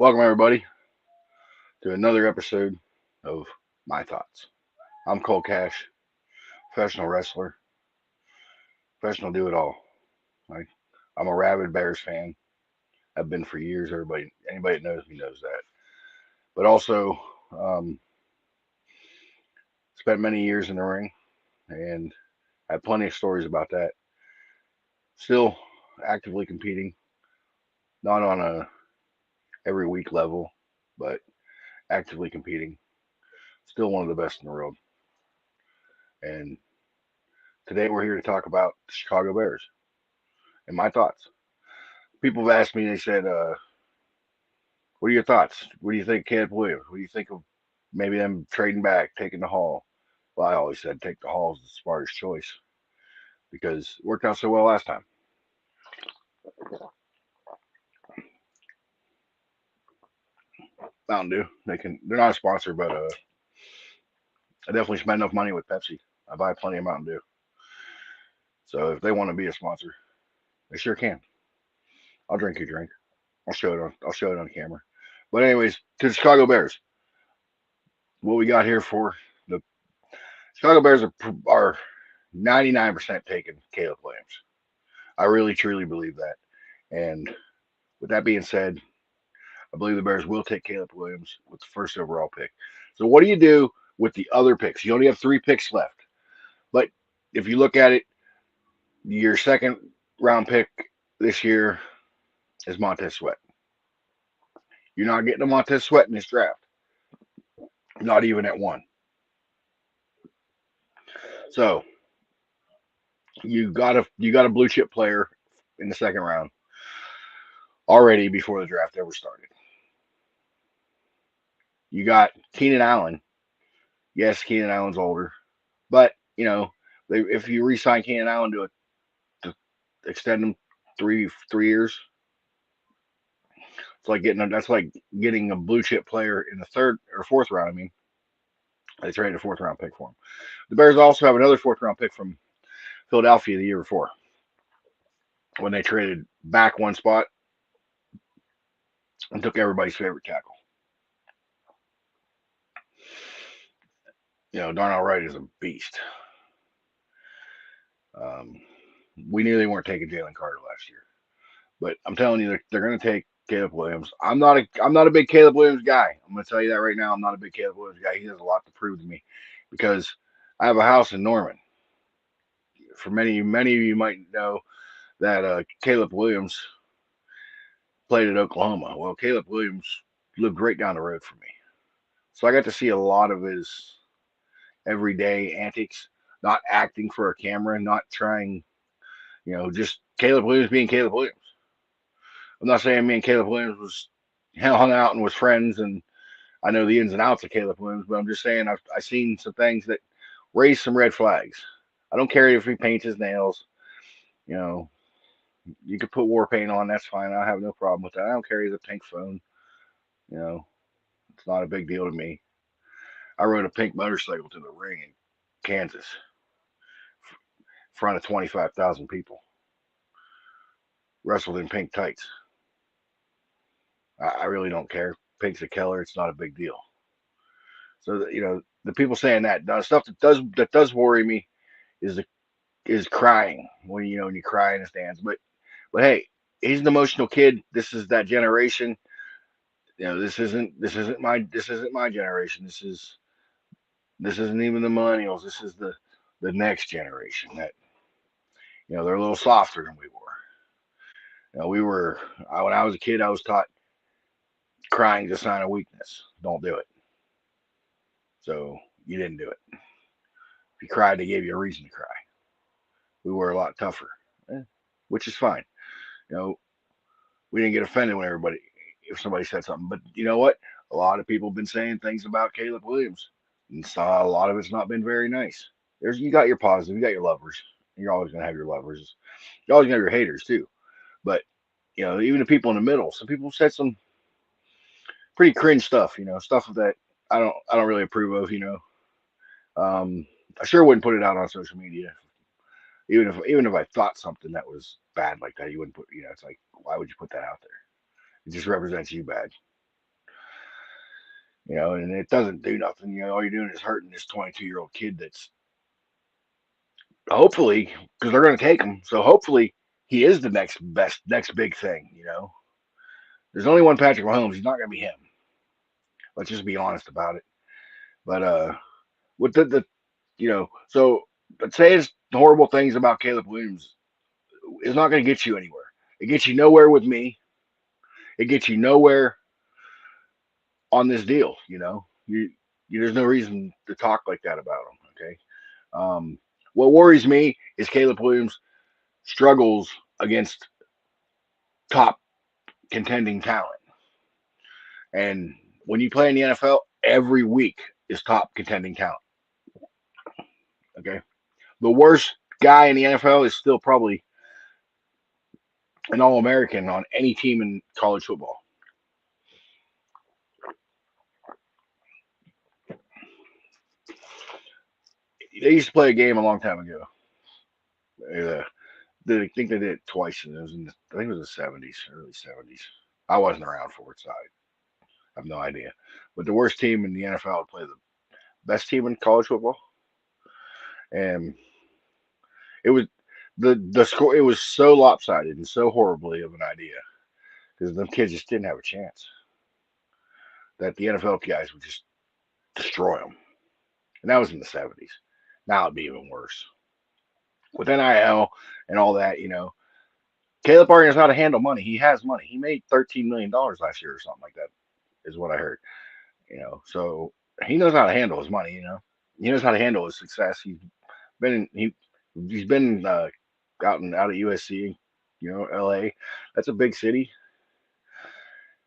Welcome, everybody, to another episode of My Thoughts. I'm Cole Cash, professional wrestler, professional do it all. Like, I'm a rabid Bears fan. I've been for years. Anybody that knows me knows that. But also, um, spent many years in the ring, and I have plenty of stories about that. Still actively competing, not on a every week level, but actively competing. Still one of the best in the world. And today we're here to talk about the Chicago Bears and my thoughts. People have asked me, they said, what are your thoughts? What do you think, Caleb Williams? What do you think of maybe them trading back, taking the Hall? Well, I always said take the Hall is the smartest choice because it worked out so well last time. Mountain Dew, they're not a sponsor, but I definitely spend enough money with Pepsi. I buy plenty of Mountain Dew. So if they want to be a sponsor, they sure can. I'll drink your drink. I'll show it on camera. But anyways, to the Chicago Bears. What we got here for the Chicago Bears are 99% taking Caleb Williams. I really truly believe that. And with that being said, I believe the Bears will take Caleb Williams with the first overall pick. So what do you do with the other picks? You only have three picks left. But if you look at it, your second round pick this year is Montez Sweat. You're not getting a Montez Sweat in this draft. Not even at one. So you got a blue chip player in the second round already before the draft ever started. You got Keenan Allen. Yes, Keenan Allen's older, but if you re-sign Keenan Allen to extend him three years, that's like getting a blue chip player in the third or fourth round. I mean, they traded a fourth round pick for him. The Bears also have another fourth round pick from Philadelphia the year before when they traded back one spot and took everybody's favorite tackle. Darnell Wright is a beast. Um, we knew they weren't taking Jalen Carter last year, but I'm telling you, they're going to take Caleb Williams. I'm not a big Caleb Williams guy. I'm going to tell you that right now. I'm not a big Caleb Williams guy. He has a lot to prove to me because I have a house in Norman. For many of you might know that Caleb Williams played at Oklahoma. Well, Caleb Williams lived right down the road from me, so I got to see a lot of his everyday antics. Not acting for a camera, not trying, just Caleb Williams being Caleb Williams. I'm not saying me and Caleb Williams was hung out and was friends, and I know the ins and outs of Caleb Williams, but I'm just saying I've seen some things that raise some red flags. I don't care if he paints his nails. You know, you could put war paint on. That's fine. I have no problem with that. I don't care. He's a pink phone. You know, it's not a big deal to me. I rode a pink motorcycle to the ring in Kansas, in front of 25,000 people. Wrestled in pink tights. I really don't care. Pink's a killer. It's not a big deal. So the people saying that stuff that does worry me is is crying when you cry in the stands. But hey, he's an emotional kid. This is that generation. This isn't my generation. This isn't even the millennials. This is the next generation that they're a little softer than we were. When I was a kid, I was taught crying is a sign of weakness. Don't do it. So you didn't do it. If you cried, they gave you a reason to cry. We were a lot tougher, which is fine. You know, we didn't get offended when if somebody said something. But you know what? A lot of people have been saying things about Caleb Williams, and so a lot of it's not been very nice. You got your positive, you got your lovers. You're always gonna have your lovers. You're always gonna have your haters too. But even the people in the middle, some people said some pretty cringe stuff. Stuff that I don't really approve of. I sure wouldn't put it out on social media. Even if I thought something that was bad like that, you wouldn't put. It's like, why would you put that out there? It just represents you bad. And it doesn't do nothing. All you're doing is hurting this 22-year-old kid that's hopefully, because they're going to take him. So hopefully he is the next big thing. There's only one Patrick Mahomes. He's not going to be him. Let's just be honest about it. But with so saying horrible things about Caleb Williams is not going to get you anywhere. It gets you nowhere with me. It gets you nowhere on this deal. There's no reason to talk like that about him. Okay. What worries me is Caleb Williams struggles against top contending talent, and when you play in the NFL, every week is top contending talent. Okay. The worst guy in the NFL is still probably an All American on any team in college football. They used to play a game a long time ago. Uh, I think they did it twice, and it was I think it was the '70s, early '70s. I wasn't around for it, so I have no idea. But the worst team in the NFL would play the best team in college football, and it was the score. It was so lopsided and so horribly of an idea because them kids just didn't have a chance. That the NFL guys would just destroy them, and that was in the '70s. Now it'd be even worse with NIL and all that. Caleb already knows how to handle money. He has money. He made $13 million last year or something like that, is what I heard. So he knows how to handle his money. He knows how to handle his success. He's been out at USC, LA. That's a big city.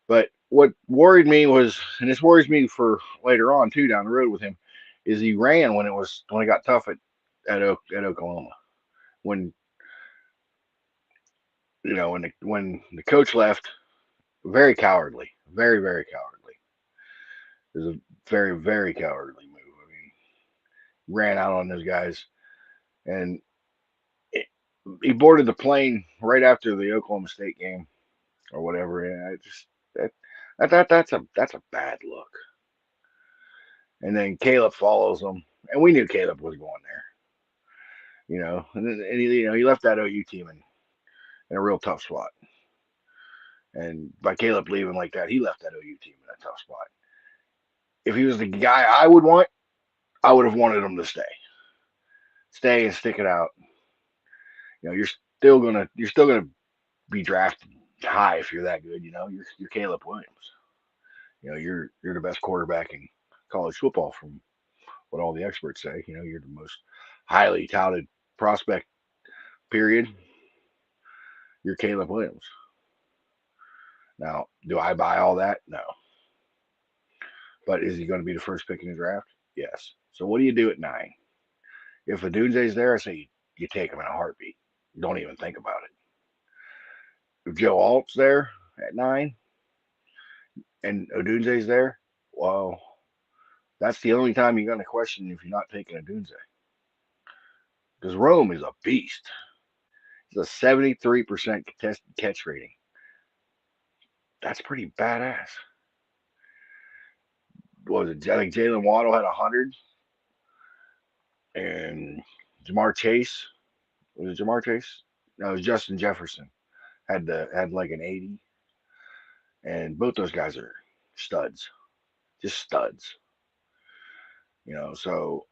But what worried me was, and this worries me for later on too down the road with him, is he ran when it got tough at Oklahoma. When when the coach left, very cowardly, very very cowardly. It was a very very cowardly move. I mean, ran out on those guys, and it, he boarded the plane right after the Oklahoma State game or whatever. And I just that's a bad look. And then Caleb follows him, and we knew Caleb was going there. And he left that OU team in a real tough spot. And by Caleb leaving like that, he left that OU team in a tough spot. If he was the guy I would want, I would have wanted him to stay and stick it out. You're still gonna be drafted high if you're that good. You're Caleb Williams. You're the best quarterback in college football from what all the experts say. You're the most highly touted prospect. Period. You're Caleb Williams. Now, do I buy all that? No. But is he going to be the first pick in the draft? Yes. So what do you do at 9? If Odunze's there, I say you take him in a heartbeat. Don't even think about it. If Joe Alt's there at 9 and Odunze's there, well, that's the only time you're going to question if you're not taking Odunze. Because Rome is a beast. He's a 73% contested catch rating. That's pretty badass. What was it? I think Jalen Waddle had 100, and Jamar Chase, was it Jamar Chase? No, it was Justin Jefferson had like an 80, and both those guys are studs, just studs. So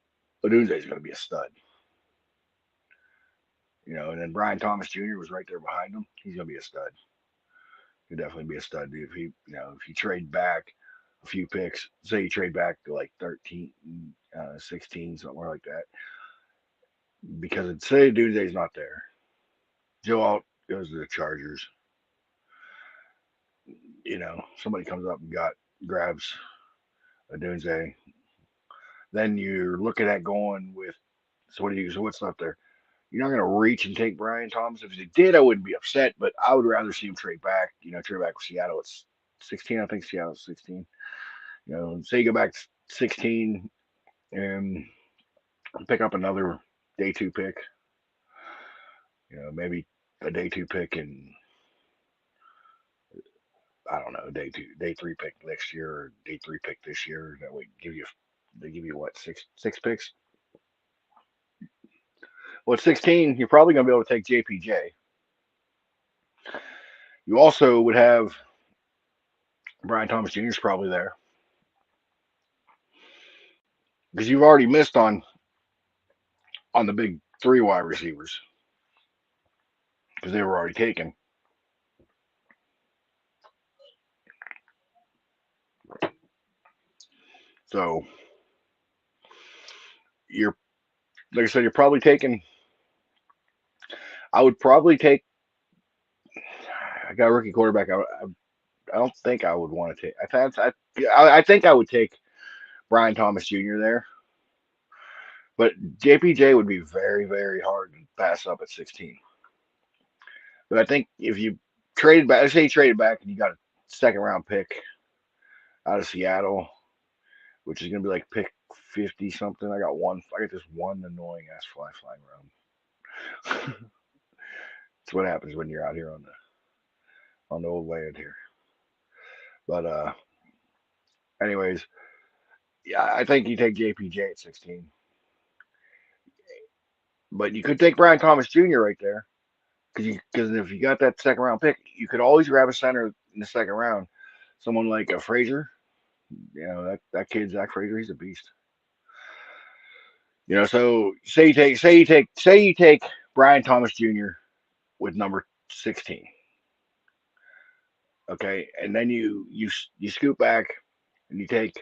Odunze is going to be a stud. And then Brian Thomas Jr. was right there behind him. He's going to be a stud. He'll definitely be a stud. If you trade back a few picks, say you trade back to like 13, 16, somewhere like that, because say Odunze's not there, Joe Alt goes to the Chargers. Somebody comes up and grabs a Dunze. Then you're looking at going with, so what do you? So what's left there? You're not going to reach and take Brian Thomas. If you did, I wouldn't be upset, but I would rather see him trade back. Trade back with Seattle. It's 16. I think Seattle's 16. Say you go back to 16 and pick up another day 2 pick. Maybe a day 2 pick, and I don't know, day three pick next year or day three pick this year. That would give you they give you what six picks. Well, at 16, you're probably going to be able to take JPJ. You also would have Brian Thomas Jr. is probably there because you've already missed on the big three wide receivers because they were already taken. So you're like I said, you're probably taking. I would probably take. I got a rookie quarterback. I don't think I would want to take. I think I would take Brian Thomas Jr. there, but JPJ would be very hard to pass up at 16. But I think if you traded back, let's say you traded back and you got a second round pick out of Seattle, which is going to be like pick 50 something. I got this one annoying ass flying around. That's what happens when you're out here on the old land here. But anyways, yeah, I think you take JPJ at 16. But you could take Brian Thomas Jr. right there because if you got that second round pick, you could always grab a center in the second round. Someone like a Frazier, that kid Zach Frazier, he's a beast. So say you take Brian Thomas Jr. with number 16. Okay, and then you scoot back and you take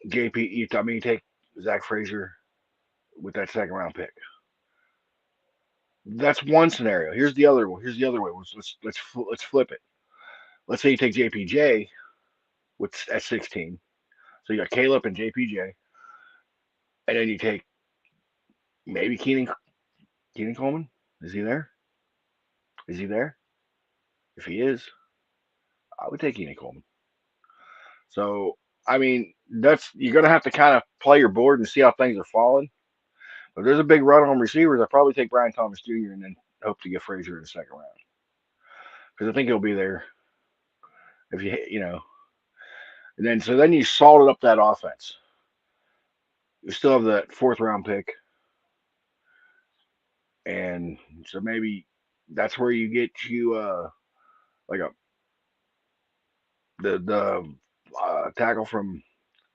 JP. You take Zach Frazier with that second round pick. That's one scenario. Here's the other one. Here's the other way. Let's flip it. Let's say you take JPJ with at 16. So you got Caleb and JPJ, and then you take maybe Keenan Coleman. Is he there? Is he there? If he is, I would take Keenan Coleman. So I mean, that's you're gonna have to kind of play your board and see how things are falling. But there's a big run on receivers. I'd probably take Brian Thomas Jr. and then hope to get Frazier in the second round because I think he'll be there if And then you salted up that offense. You still have that fourth round pick, and so maybe that's where you get you like a the tackle from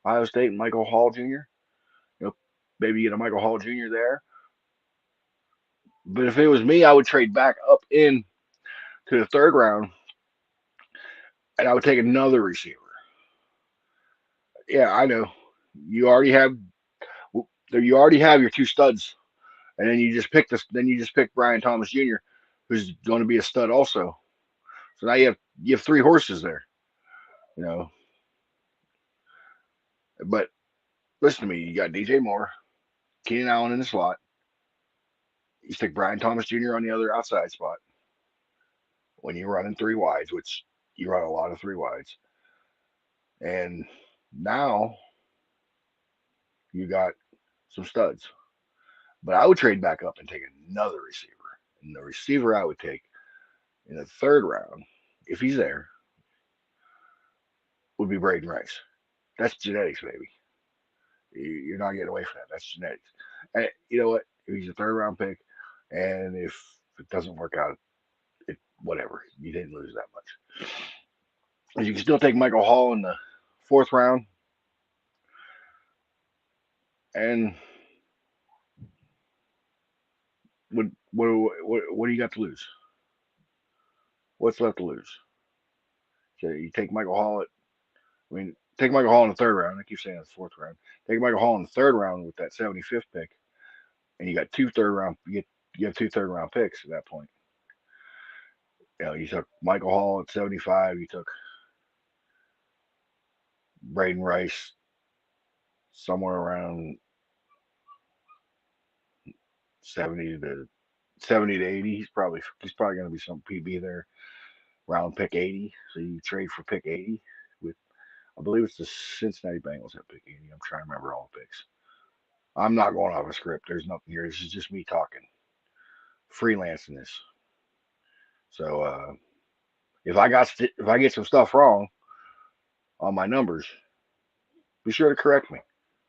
Ohio State, Michael Hall Jr. You know, maybe get a Michael Hall Jr. there. But if it was me, I would trade back up in to the third round, and I would take another receiver. Yeah, I know. You already have you already have your two studs, and then you just pick this. Then you just pick Brian Thomas Jr., who's going to be a stud also. So now you have three horses there. You know, but listen to me. You got DJ Moore, Keenan Allen in the slot. You stick Brian Thomas Jr. on the other outside spot when you're running three wides, which you run a lot of three wides. And now you got some studs. But I would trade back up and take another receiver. And the receiver I would take in the third round, if he's there, would be Braden Rice. That's genetics, baby. You're not getting away from that. That's genetics. And you know what? If he's a third round pick, and if it doesn't work out, whatever. You didn't lose that much. You can still take Michael Hall in the fourth round, and what do you got to lose? What's left to lose? So you take Michael Hall take Michael Hall in the third round. I keep saying it's the fourth round. Take Michael Hall in the third round with that 75th pick, and you got two third round. You have two third round picks at that point. You took Michael Hall at 75. You took Braden Rice somewhere around 70 to 80. He's probably going to be some PB there round pick 80. So you trade for pick 80 with I believe it's the Cincinnati Bengals at pick 80. I'm trying to remember all the picks. I'm not going off a script. There's nothing here. This is just me talking, freelancing this. So If I get some stuff wrong on my numbers, be sure to correct me.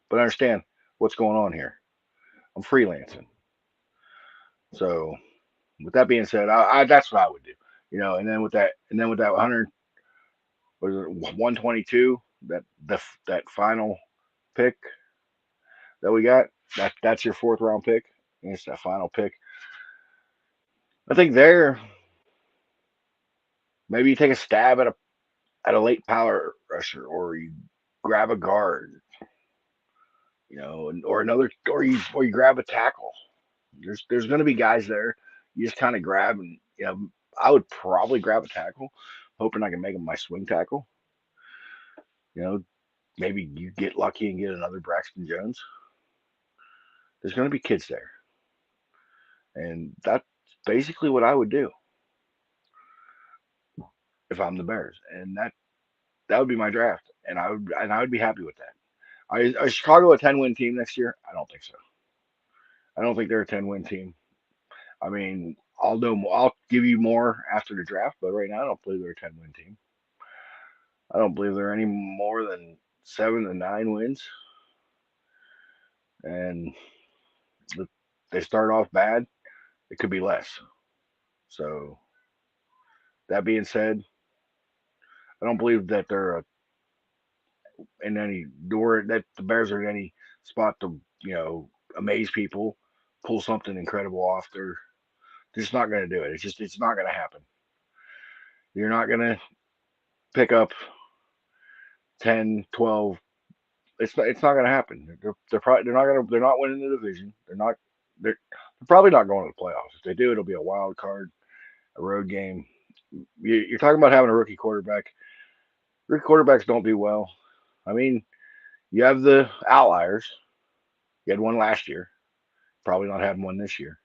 But understand what's going on here. I'm freelancing, so with that being said, that's what I would do. And then with that 100, was it 122, that final pick that we got, that's your fourth round pick. And it's that final pick. I think there maybe you take a stab at a late power rusher, or you grab a guard, or you grab a tackle. There's going to be guys there. You just kind of grab, and I would probably grab a tackle, hoping I can make him my swing tackle. You know, maybe you get lucky and get another Braxton Jones. There's going to be kids there, and that's basically what I would do if I'm the Bears, and that would be my draft, and I would be happy with that. Is Chicago a 10-win team next year? I don't think so. I don't think they're a 10-win team. I mean, I'll know. I'll give you more after the draft, but right now I don't believe they're a 10-win team. I don't believe they're any more than 7 to 9 wins, and if they start off bad, it could be less. So that being said, I don't believe that they're in any door that the Bears are in any spot to amaze people, pull something incredible off. They're just not going to do it. It's not going to happen. You're not going to pick up 10, 12. It's not going to happen. They're not winning the division. They're probably not going to the playoffs. If they do, it'll be a wild card, a road game. You're talking about having a rookie quarterback. Rookie quarterbacks don't do well. I mean, you have the outliers. You had one last year. Probably not having one this year.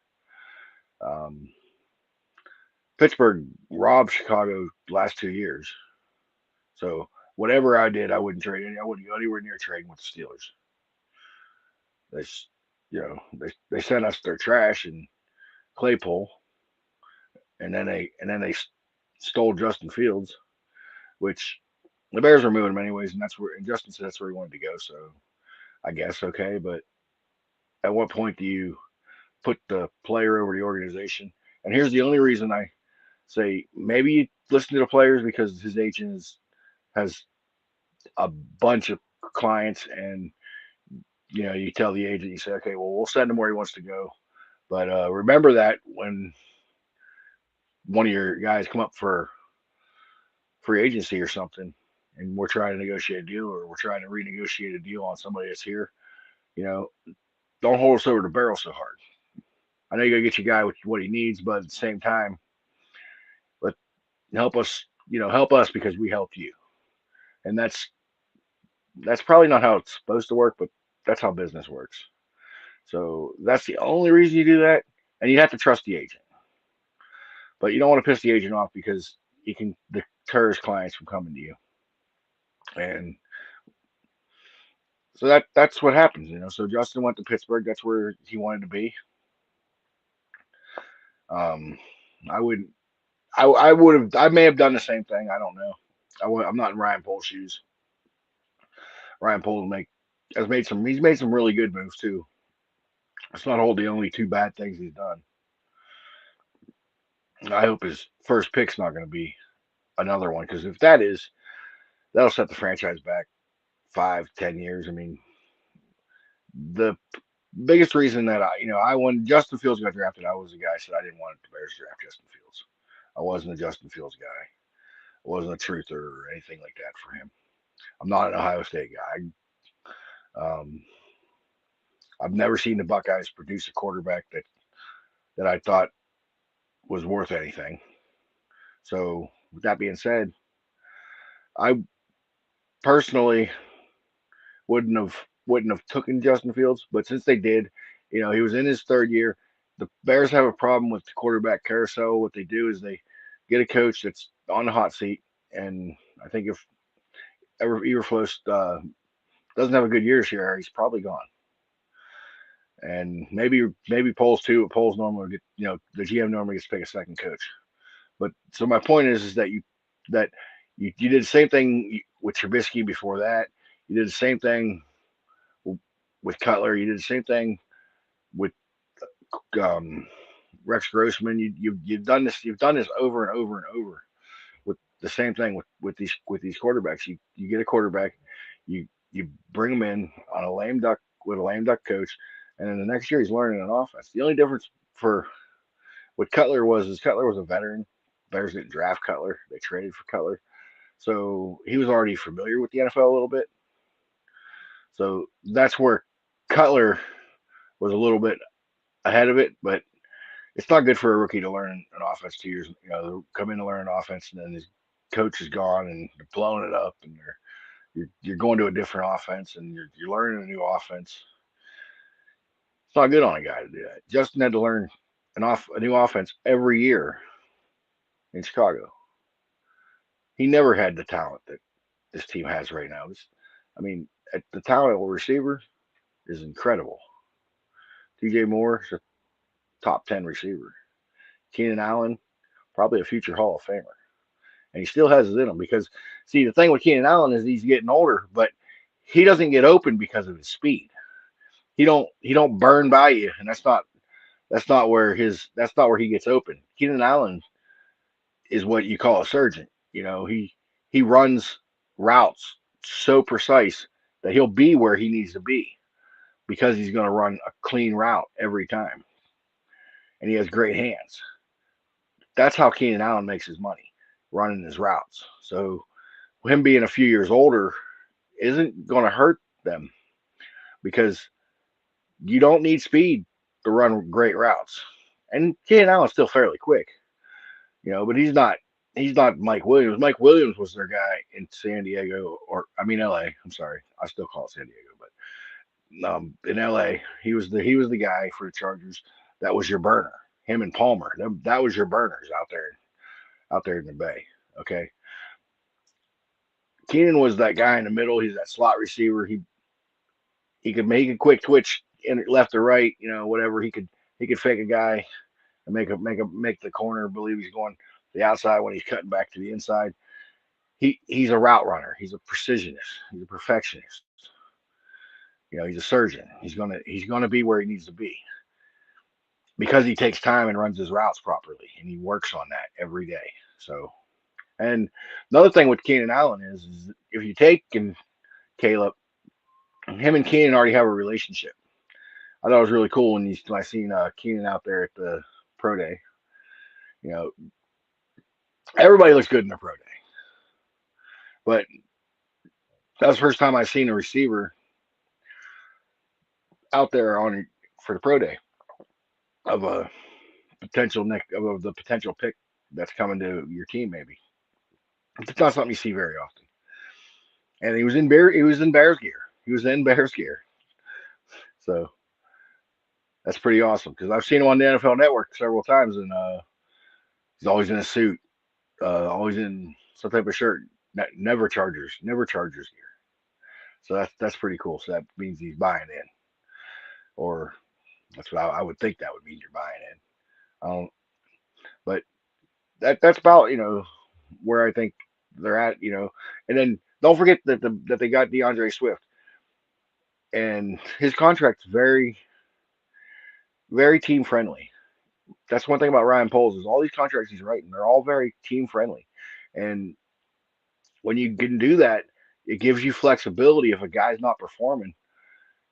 Um, Pittsburgh robbed Chicago the last 2 years. So whatever I did, I wouldn't trade any. I wouldn't go anywhere near trading with the Steelers. They, they sent us their trash and Claypool, and then they stole Justin Fields, which the Bears were moving him anyways, and Justin said that's where he wanted to go. So I guess okay, but at what point do you put the player over the organization? And here's the only reason I say maybe you listen to the players because his agent has a bunch of clients, and you tell the agent, you say, okay, well, we'll send him where he wants to go, but remember that when one of your guys come up for free agency or something, and we're trying to negotiate a deal, or we're trying to renegotiate a deal on somebody that's here, you know, don't hold us over the barrel so hard. I know you gotta get your guy with what he needs, but at the same time, let help us, help us because we helped you, and that's probably not how it's supposed to work, but that's how business works. So that's the only reason you do that, and you have to trust the agent. But you don't want to piss the agent off because he can deter his clients from coming to you. And so that's what happens. So Justin went to Pittsburgh. That's where he wanted to be. Um, I would I would have I may have done the same thing. I don't know. I'm not in Ryan Poles' shoes. Ryan Poles he's made some really good moves too. It's not all the only two bad things he's done. I hope his first pick's not going to be another one, because if that is, that'll set the franchise back 5, 10 years. I mean, the biggest reason that when Justin Fields got drafted, I was the guy who said I didn't want the Bears to draft Justin Fields. I wasn't a Justin Fields guy. I wasn't a truther or anything like that for him. I'm not an Ohio State guy. Um, I've never seen the Buckeyes produce a quarterback that I thought was worth anything. So with that being said, I personally wouldn't have taken Justin Fields, but since they did, he was in his third year. The Bears have a problem with the quarterback carousel. What they do is they get a coach that's on the hot seat, and I think if Eberflus doesn't have a good year this year, he's probably gone. And maybe Poles too. But Poles normally get the GM normally gets to pick a second coach. But so my point is that that you did the same thing with Trubisky before that. You did the same thing with Cutler. You did the same thing with um, Rex Grossman. You've done this. You've done this over and over and over with the same thing with these quarterbacks. You get a quarterback, you bring him in on a lame duck with a lame duck coach, and then the next year he's learning an offense. The only difference for what Cutler was is Cutler was a veteran. Bears didn't draft Cutler; they traded for Cutler, so he was already familiar with the NFL a little bit. So that's where Cutler was a little bit ahead of it, but it's not good for a rookie to learn an offense 2 years. Come in to learn an offense, and then his coach is gone, and they're blowing it up, and you're going to a different offense, and you're learning a new offense. It's not good on a guy to do that. Justin had to learn a new offense every year in Chicago. He never had the talent that this team has right now. I mean, the talent at receiver is incredible. DJ Moore is a top 10 receiver. Keenan Allen, probably a future Hall of Famer. And he still has it in him because, see, the thing with Keenan Allen is he's getting older, but he doesn't get open because of his speed. He don't burn by you, and that's not where he gets open. Keenan Allen is what you call a surgeon. He runs routes so precise that he'll be where he needs to be because he's going to run a clean route every time, and he has great hands. That's how Keenan Allen makes his money, running his routes. So him being a few years older isn't going to hurt them because you don't need speed to run great routes. And Keenan Allen's still fairly quick, but he's not Mike Williams. Mike Williams was their guy in San Diego, or I mean LA. I'm sorry, I still call it San Diego, but in LA, he was the guy for the Chargers. That was your burner. Him and Palmer. That was your burners out there in the Bay. Okay, Keenan was that guy in the middle. He's that slot receiver. He could make a quick twitch in left or right. Whatever he could fake a guy and make the corner believe he's going to the outside when he's cutting back to the inside. He's a route runner. He's a precisionist. He's a perfectionist. He's a surgeon. He's gonna be where he needs to be because he takes time and runs his routes properly, and he works on that every day. So, and another thing with Keenan Allen is if you take and Caleb, him and Keenan already have a relationship. I thought it was really cool when I seen Keenan out there at the pro day. You know, everybody looks good in their pro day, but that was the first time I seen a receiver out there on for the pro day of a of the potential pick that's coming to your team. Maybe it's not something you see very often. And he was in Bears gear. He was in Bears gear, so that's pretty awesome because I've seen him on the NFL Network several times, and he's always in a suit, always in some type of shirt. Never Chargers gear. So that's pretty cool. So that means he's buying in, or that's what I would think that would mean you're buying in. I don't, but that's about where I think they're at. And then don't forget that they got DeAndre Swift, and his contract's very very team friendly. That's one thing about Ryan Poles is all these contracts he's writing, they're all very team friendly. And when you can do that, it gives you flexibility. If a guy's not performing,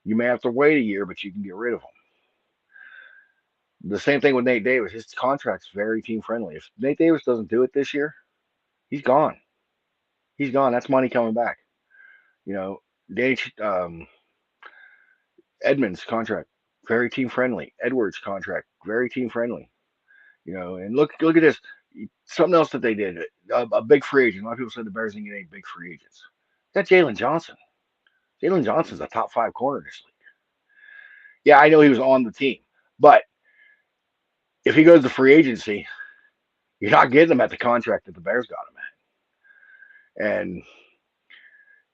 you may have to wait a year, but you can get rid of him. The same thing with Nate Davis. His contract's very team friendly. If Nate Davis doesn't do it this year, he's gone. He's gone. That's money coming back. You know, Danny, Edmonds contract very team friendly. Edwards contract very team friendly. And look at this. Something else that they did. A big free agent. A lot of people said the Bears didn't get any big free agents. Got Jalen Johnson. Jalen Johnson's a top 5 corner this league. Yeah, I know he was on the team, but if he goes to free agency, you're not getting him at the contract that the Bears got him at. And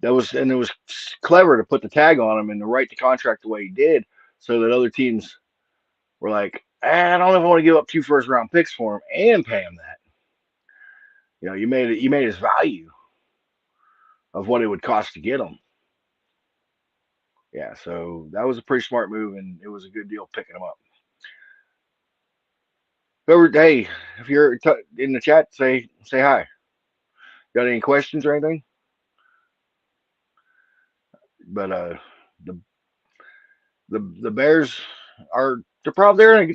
it was clever to put the tag on him and to write the contract the way he did, so that other teams were like, I don't know if I want to give up 2 first round picks for him and pay him that. You made it. You made his value of what it would cost to get them. Yeah, so that was a pretty smart move, and it was a good deal picking them up. Whoever, hey, if you're in the chat, say hi. Got any questions or anything? But the the Bears are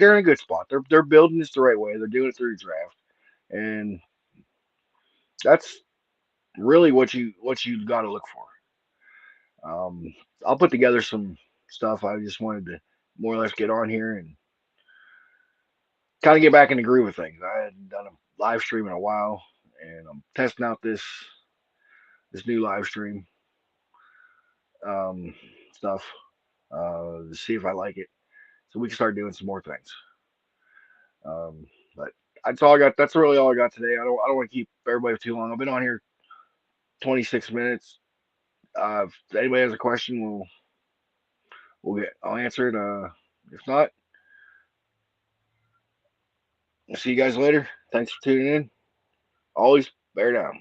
they're in a good spot. They're building this the right way. They're doing it through the draft, and that's really what you got to look for. I'll put together some stuff. I just wanted to more or less get on here and kind of get back in the groove of things. I hadn't done a live stream in a while, and I'm testing out this new live stream um, stuff to see if I like it, so we can start doing some more things. But that's all I got. That's really all I got today. I don't want to keep everybody too long. I've been on here 26 minutes. If anybody has a question, I'll answer it. If not, I'll see you guys later. Thanks for tuning in. Always bear down.